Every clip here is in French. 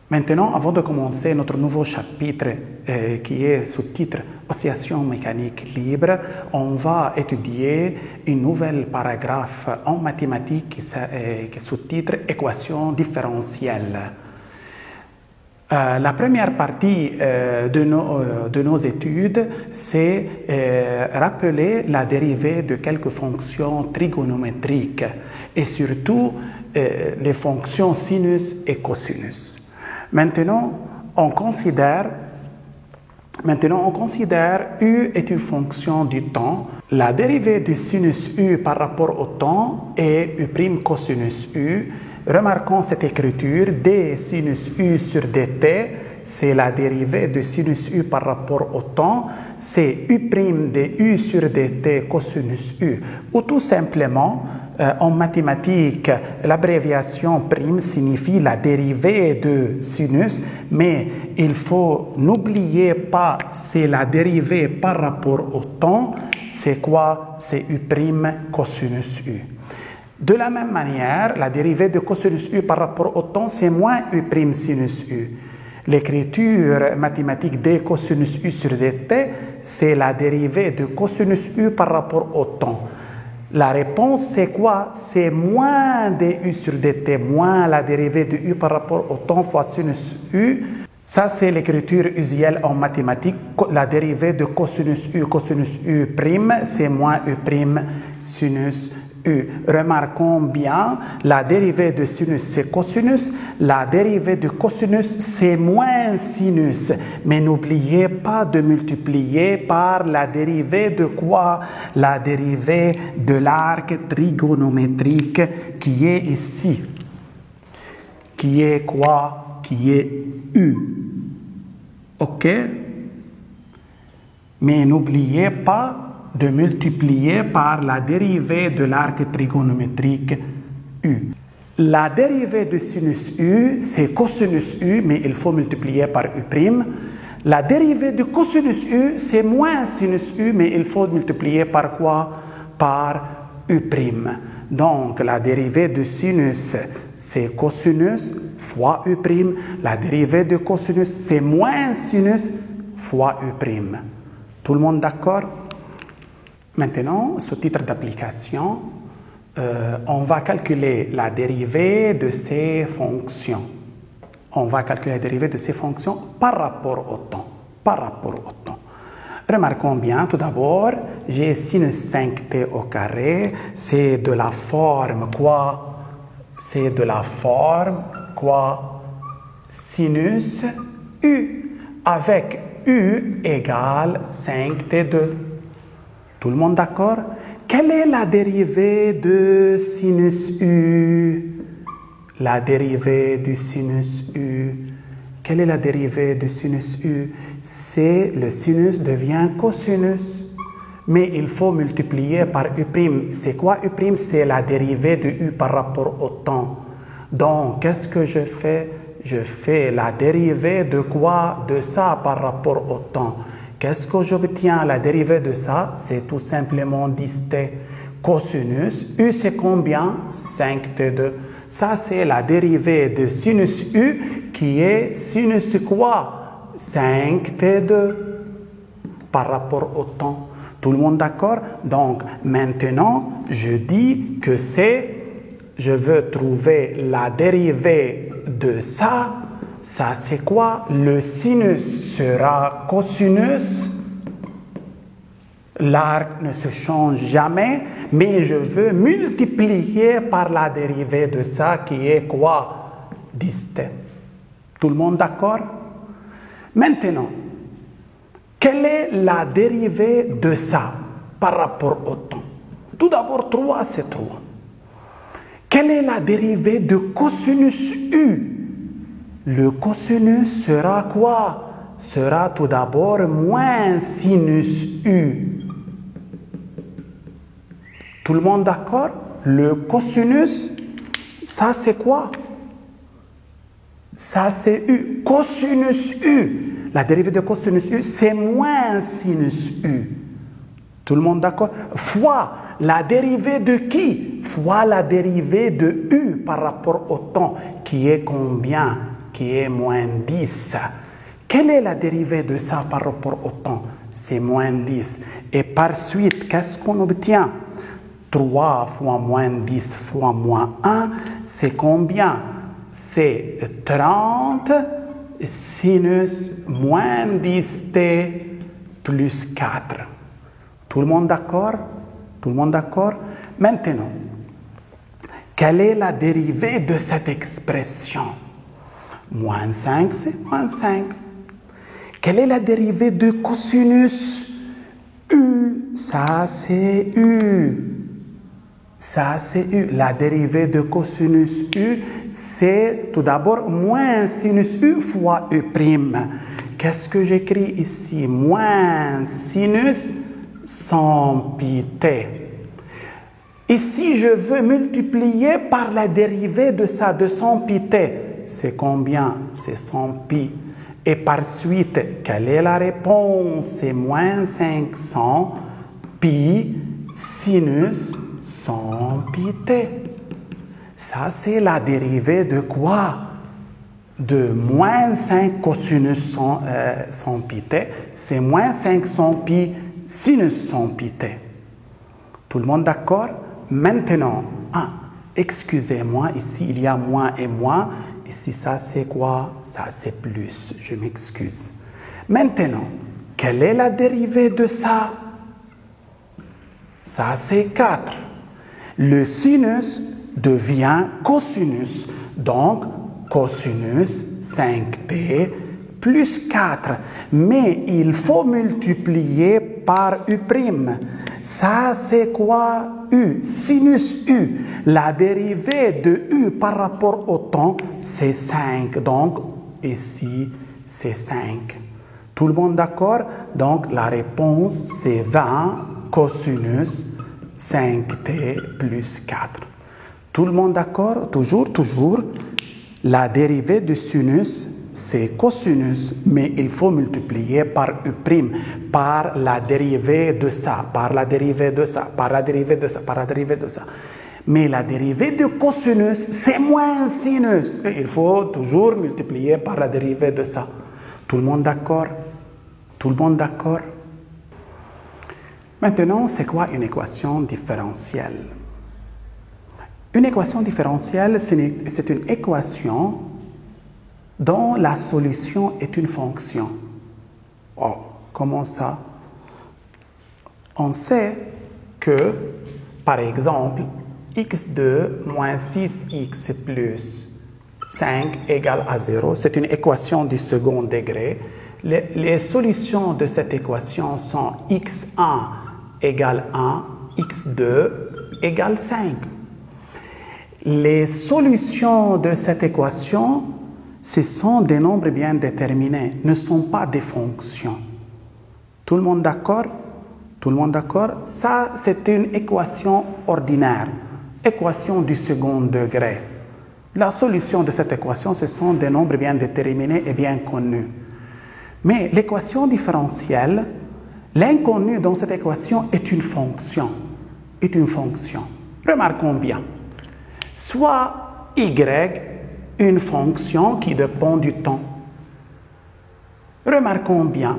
Maintenant, avant de commencer notre nouveau chapitre qui est sous-titre Oscillation mécanique libre, on va étudier une nouvelle paragraphe en mathématiques qui est sous-titre Équation différentielle. La première partie de nos études, c'est rappeler la dérivée de quelques fonctions trigonométriques et surtout les fonctions sinus et cosinus. Maintenant, on considère U est une fonction du temps. La dérivée du sinus U par rapport au temps est U' cosinus U. Remarquons cette écriture, d sinus U sur dt, c'est la dérivée de sinus U par rapport au temps, c'est U' de U sur dt cosinus U. Ou tout simplement, en mathématiques, l'abréviation prime signifie la dérivée de sinus, mais il faut n'oublier pas, c'est la dérivée par rapport au temps, c'est quoi? C'est U' cosinus U. De la même manière, la dérivée de cosinus U par rapport au temps, c'est moins U' sinus U. L'écriture mathématique d cosinus U sur dt, c'est la dérivée de cosinus U par rapport au temps. La réponse, c'est quoi? C'est moins du sur dt, moins la dérivée de U par rapport au temps fois sinus U. Ça, c'est l'écriture usuelle en mathématiques. La dérivée de cosinus U prime, c'est moins U' sinus U. Remarquons bien, la dérivée de sinus, c'est cosinus. La dérivée de cosinus, c'est moins sinus. Mais n'oubliez pas de multiplier par la dérivée de quoi? La dérivée de l'arc trigonométrique qui est ici. Qui est quoi? Qui est U. OK? Mais n'oubliez pas de multiplier par la dérivée de l'arc trigonométrique U. La dérivée de sinus U, c'est cosinus U, mais il faut multiplier par U'. La dérivée de cosinus U, c'est moins sinus U, mais il faut multiplier par quoi? Par U'. Donc, la dérivée de sinus, c'est cosinus fois U'. La dérivée de cosinus, c'est moins sinus fois U'. Tout le monde d'accord? Maintenant, sous titre d'application, on va calculer la dérivée de ces fonctions. On va calculer la dérivée de ces fonctions par rapport au temps. Remarquons bien, tout d'abord, j'ai sinus 5t au carré, c'est de la forme quoi? C'est de la forme quoi? Sinus U, avec U égale 5t2. Tout le monde d'accord? Quelle est la dérivée de sinus U? La dérivée du sinus U. Quelle est la dérivée du sinus U? C'est le sinus devient cosinus. Mais il faut multiplier par U'. C'est quoi U'? C'est la dérivée de U par rapport au temps. Donc, qu'est-ce que je fais? Je fais la dérivée de quoi? De ça par rapport au temps. Qu'est-ce que j'obtiens? La dérivée de ça, c'est tout simplement 10t. Cosinus, U c'est combien? 5t2. Ça, c'est la dérivée de sinus U qui est sinus quoi? 5t2 par rapport au temps. Tout le monde d'accord? Donc, maintenant, je dis que je veux trouver la dérivée de ça. Ça, c'est quoi? Le sinus sera cosinus. L'arc ne se change jamais, mais je veux multiplier par la dérivée de ça qui est quoi? 10t. Tout le monde d'accord? Maintenant, quelle est la dérivée de ça par rapport au temps? Tout d'abord, 3, c'est 3. Quelle est la dérivée de cosinus U? Le cosinus sera quoi? Sera tout d'abord moins sinus U. Tout le monde d'accord? Le cosinus, ça c'est quoi? Ça c'est U. Cosinus U. La dérivée de cosinus U, c'est moins sinus U. Tout le monde d'accord? Fois la dérivée de qui? Fois la dérivée de U par rapport au temps, qui est combien? qui est moins 10. Quelle est la dérivée de ça par rapport au temps? C'est moins 10. Et par suite, qu'est-ce qu'on obtient? 3 fois moins 10 fois moins 1, c'est combien? C'est 30 sinus moins 10t plus 4. Tout le monde d'accord? Tout le monde d'accord? Maintenant, quelle est la dérivée de cette expression? Moins 5, c'est moins 5. Quelle est la dérivée de cosinus U? Ça, c'est U. Ça, c'est U. La dérivée de cosinus U, c'est tout d'abord moins sinus U fois U'. Qu'est-ce que j'écris ici? Moins sinus sans pi t. Ici, je veux multiplier par la dérivée de ça, de 100 pi t. C'est combien? C'est 100 pi. Et par suite, quelle est la réponse? C'est moins 500 pi sinus 100 pi t. Ça, c'est la dérivée de quoi? De moins 5 cosinus 100 pi t. C'est moins 500 pi sinus 100 pi t. Tout le monde d'accord? Maintenant, excusez-moi, ici il y a moins et moins. Ici, ça c'est quoi? Ça c'est plus. Je m'excuse. Maintenant, quelle est la dérivée de ça? Ça c'est 4. Le sinus devient cosinus. Donc, cosinus 5t plus 4. Mais il faut multiplier par U'. Ça, c'est quoi? U, sinus U. La dérivée de U par rapport au temps, c'est 5. Donc, ici, c'est 5. Tout le monde d'accord? Donc, la réponse, c'est 20 cosinus 5t plus 4. Tout le monde d'accord? Toujours. La dérivée de sinus, c'est cosinus, mais il faut multiplier par U', par la dérivée de ça, par la dérivée de ça, par la dérivée de ça, par la dérivée de ça. Mais la dérivée de cosinus, c'est moins sinus. Et il faut toujours multiplier par la dérivée de ça. Tout le monde d'accord? Tout le monde d'accord? Maintenant, c'est quoi une équation différentielle? Une équation différentielle, c'est une équation dont la solution est une fonction. Oh, comment ça? On sait que, par exemple, x2 moins 6x plus 5 égale à 0, c'est une équation du second degré. Les solutions de cette équation sont x1 égale 1, x2 égale 5. Les solutions de cette équation, ce sont des nombres bien déterminés, ne sont pas des fonctions. Tout le monde d'accord? Tout le monde d'accord? Ça, c'est une équation ordinaire, équation du second degré. La solution de cette équation, ce sont des nombres bien déterminés et bien connus. Mais l'équation différentielle, l'inconnu dans cette équation est une fonction. Remarquons bien. Soit y, une fonction qui dépend du temps. Remarquons bien,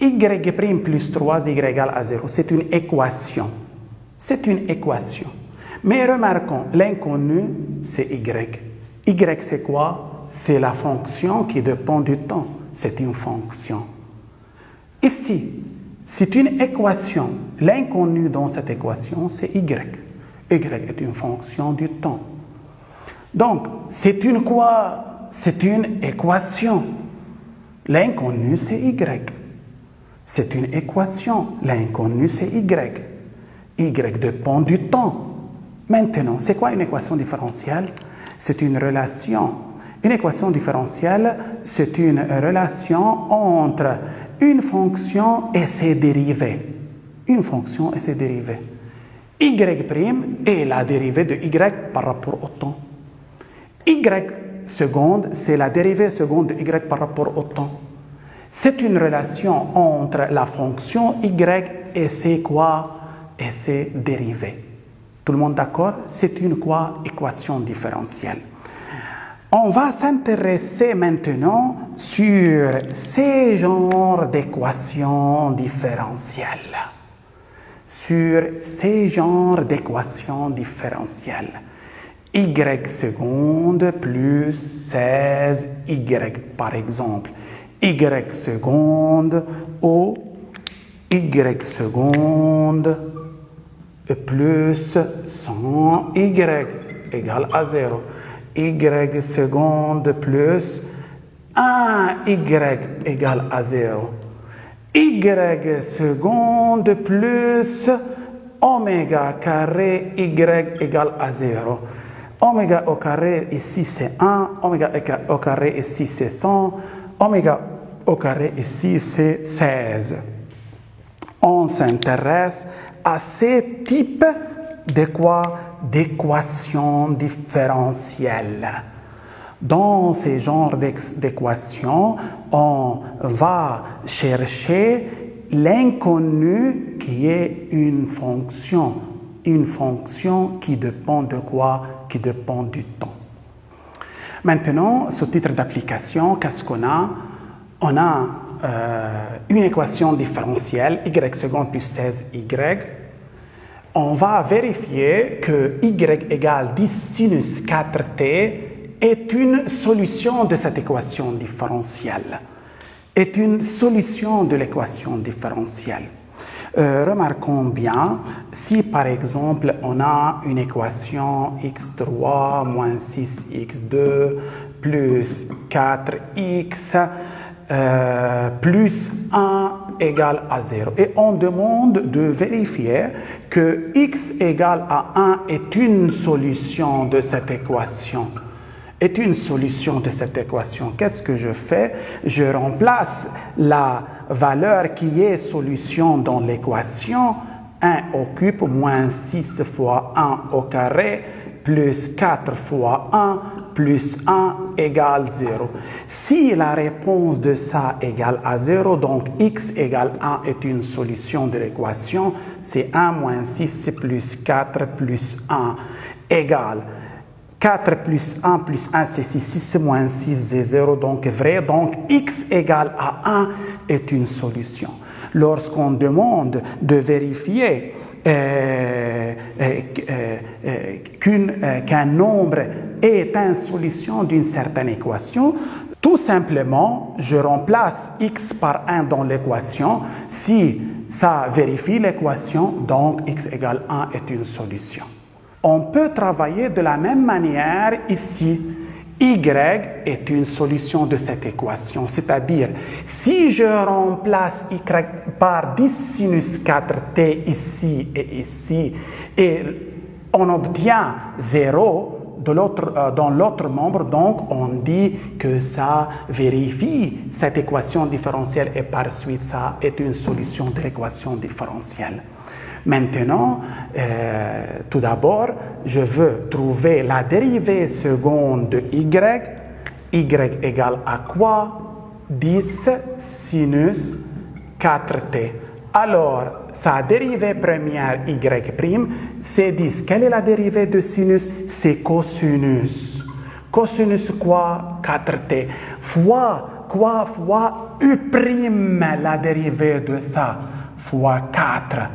y' plus 3y égale à 0, c'est une équation. C'est une équation. Mais remarquons, l'inconnu, c'est y. Y, c'est quoi? C'est la fonction qui dépend du temps. C'est une fonction. Ici, c'est une équation. L'inconnu dans cette équation, c'est y. Y est une fonction du temps. Donc, c'est une quoi? C'est une équation. L'inconnu, c'est y. C'est une équation. L'inconnu, c'est y. Y dépend du temps. Maintenant, c'est quoi une équation différentielle? C'est une relation. Une équation différentielle, c'est une relation entre une fonction et ses dérivés. Une fonction et ses dérivés. Y' est la dérivée de y par rapport au temps. Y seconde, c'est la dérivée seconde de y par rapport au temps. C'est une relation entre la fonction y et ses quoi? Et ses dérivés. Tout le monde d'accord? C'est une quoi? Équation différentielle. On va s'intéresser maintenant sur ces genres d'équations différentielles. Sur ces genres d'équations différentielles. Y seconde plus 16y par exemple. Y seconde ou y seconde plus 100y égale à 0. Y seconde plus 1y égale à 0. Y seconde plus oméga carré y égale à 0. Oméga au carré ici c'est 1, oméga au carré ici c'est 100, oméga au carré ici c'est 16. On s'intéresse à ces types de quoi? D'équations différentielles. Dans ces genres d'équations, on va chercher l'inconnu qui est une fonction qui dépend de quoi? Qui dépend du temps. Maintenant, ce titre d'application, qu'est-ce qu'on a? On a une équation différentielle, y seconde plus 16y. On va vérifier que y égale 10 sinus 4t est une solution de cette équation différentielle. Est une solution de l'équation différentielle. Remarquons bien, si par exemple on a une équation x3 moins 6x2 plus 4x plus 1 égale à 0. Et on demande de vérifier que x égale à 1 est une solution de cette équation. Est une solution de cette équation. Qu'est-ce que je fais? Je remplace la valeur qui est solution dans l'équation. 1 au cube moins 6 fois 1 au carré plus 4 fois 1 plus 1 égale 0. Si la réponse de ça égale à 0, donc x égale 1 est une solution de l'équation, c'est 1 moins 6 plus 4 plus 1 égale 4 plus 1 plus 1, c'est 6. 6 moins 6, c'est 0, donc vrai. Donc, x égale à 1 est une solution. Lorsqu'on demande de vérifier qu'un nombre est une solution d'une certaine équation, tout simplement, je remplace x par 1 dans l'équation. Si ça vérifie l'équation, donc x égale 1 est une solution. On peut travailler de la même manière ici. Y est une solution de cette équation, c'est-à-dire si je remplace y par 10 sinus 4t ici et ici, et on obtient 0 dans l'autre membre, donc on dit que ça vérifie cette équation différentielle et par suite ça est une solution de l'équation différentielle. Maintenant, tout d'abord, je veux trouver la dérivée seconde de y. Y égale à quoi? 10 sinus 4t. Alors, sa dérivée première y', c'est 10. Quelle est la dérivée de sinus? C'est cosinus. Cosinus quoi? 4t. Fois quoi? Fois u', la dérivée de ça, fois 4.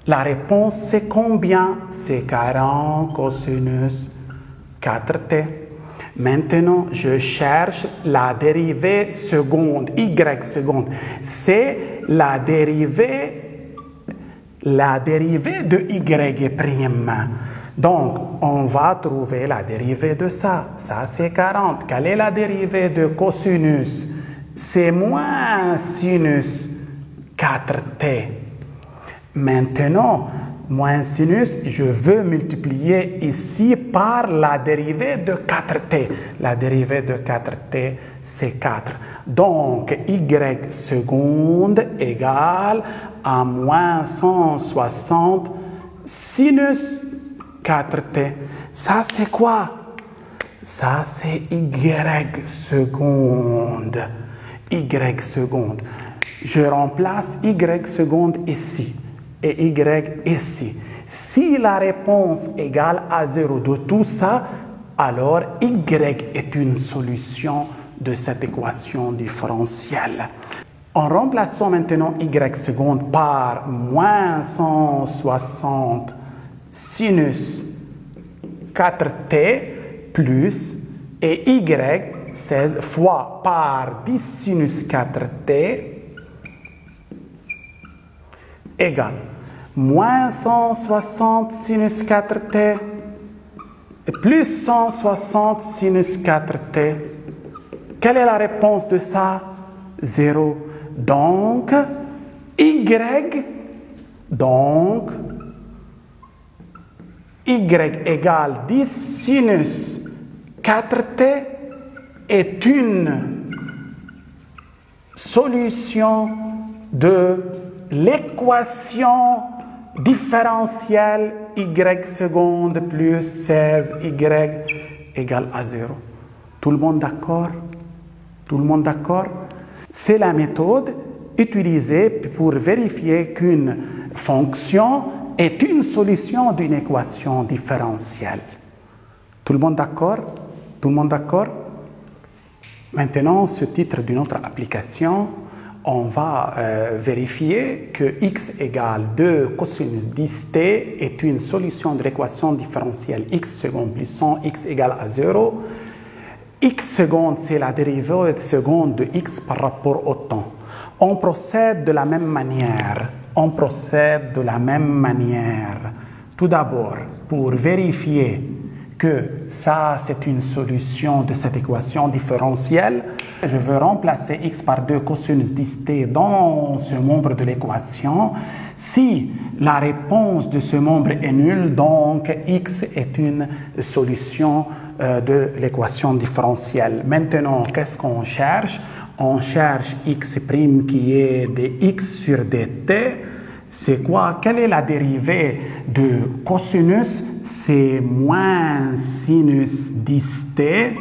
La réponse, c'est combien? C'est 40 cosinus 4t. Maintenant, je cherche la dérivée seconde, y seconde. C'est la dérivée de y'. Donc, on va trouver la dérivée de ça. Ça, c'est 40. Quelle est la dérivée de cosinus? C'est moins sinus 4t. Maintenant, moins sinus, je veux multiplier ici par la dérivée de 4t. La dérivée de 4t, c'est 4. Donc, y seconde égale à moins 160 sinus 4t. Ça, c'est quoi? Ça, c'est y seconde. Y seconde. Je remplace y seconde ici. Et y ici. Si la réponse égale à 0 de tout ça, alors y est une solution de cette équation différentielle. En remplaçant maintenant y seconde par moins 160 sinus 4t plus et y 16 fois par 10 sinus 4t égale moins 160 sinus 4t plus 160 sinus 4t. Quelle est la réponse de ça? 0. Donc, y égale 10 sinus 4t est une solution de l'équation différentielle y seconde plus 16y égale à 0. Tout le monde d'accord? Tout le monde d'accord? C'est la méthode utilisée pour vérifier qu'une fonction est une solution d'une équation différentielle. Tout le monde d'accord? Tout le monde d'accord? Maintenant, ce titre d'une autre application, on va vérifier que x égale 2 cosinus 10t est une solution de l'équation différentielle x seconde plus 100x égale à 0. X seconde, c'est la dérivée seconde de x par rapport au temps. On procède de la même manière. Tout d'abord, pour vérifier que ça, c'est une solution de cette équation différentielle, je veux remplacer x par 2 cosinus 10t dans ce membre de l'équation. Si la réponse de ce membre est nulle, donc x est une solution de l'équation différentielle. Maintenant, qu'est-ce qu'on cherche? On cherche x' qui est dx sur dt. C'est quoi? Quelle est la dérivée de cosinus? C'est moins sinus 10t.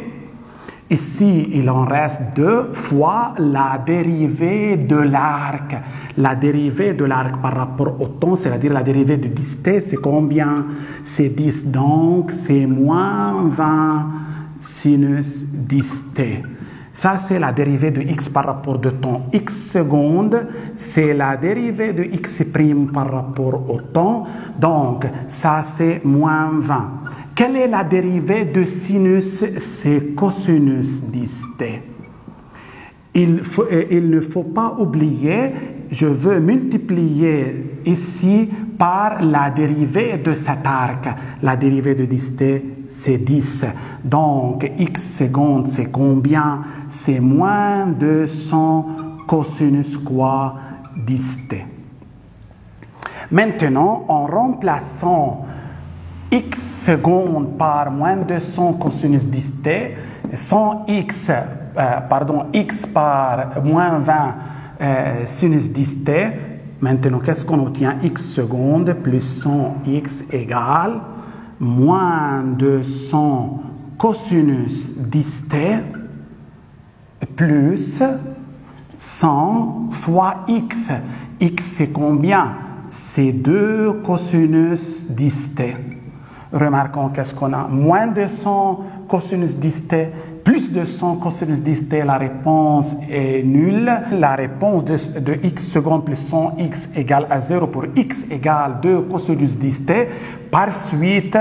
Ici, il en reste 2 fois la dérivée de l'arc. La dérivée de l'arc par rapport au temps, c'est-à-dire la dérivée de 10t, c'est combien? C'est 10, donc c'est moins 20 sinus 10t. Ça, c'est la dérivée de x par rapport au temps. X seconde, c'est la dérivée de x' par rapport au temps. Donc, ça, c'est moins 20. Quelle est la dérivée de sinus? C'est cosinus 10t. Il ne faut pas oublier, je veux multiplier ici par la dérivée de cet arc. La dérivée de 10t, c'est 10. Donc, x seconde, c'est combien? C'est moins 200 cosinus quoi? 10t. Maintenant, en remplaçant x seconde par moins 200 cosinus 10t, x par moins 20 sinus 10t. Maintenant, qu'est-ce qu'on obtient? X seconde plus 100x égale moins 200 cosinus 10t plus 100 fois x. X, c'est combien? C'est 2 cosinus 10t. Remarquons qu'est-ce qu'on a? Moins 200 cosinus 10t plus 200 cosinus 10t, la réponse est nulle. La réponse de x seconde plus 100x égale à 0 pour x égale 2 cosinus 10t. Par suite,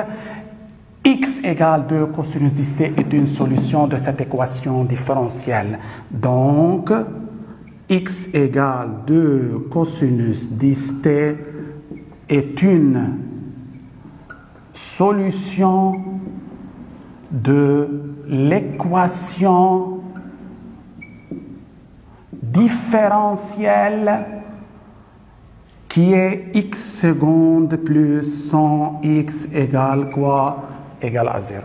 x égale 2 cosinus 10t est une solution de cette équation différentielle. Donc, x égale 2 cosinus 10t est une solution de l'équation différentielle qui est x seconde plus 100x égale quoi? Égale à 0.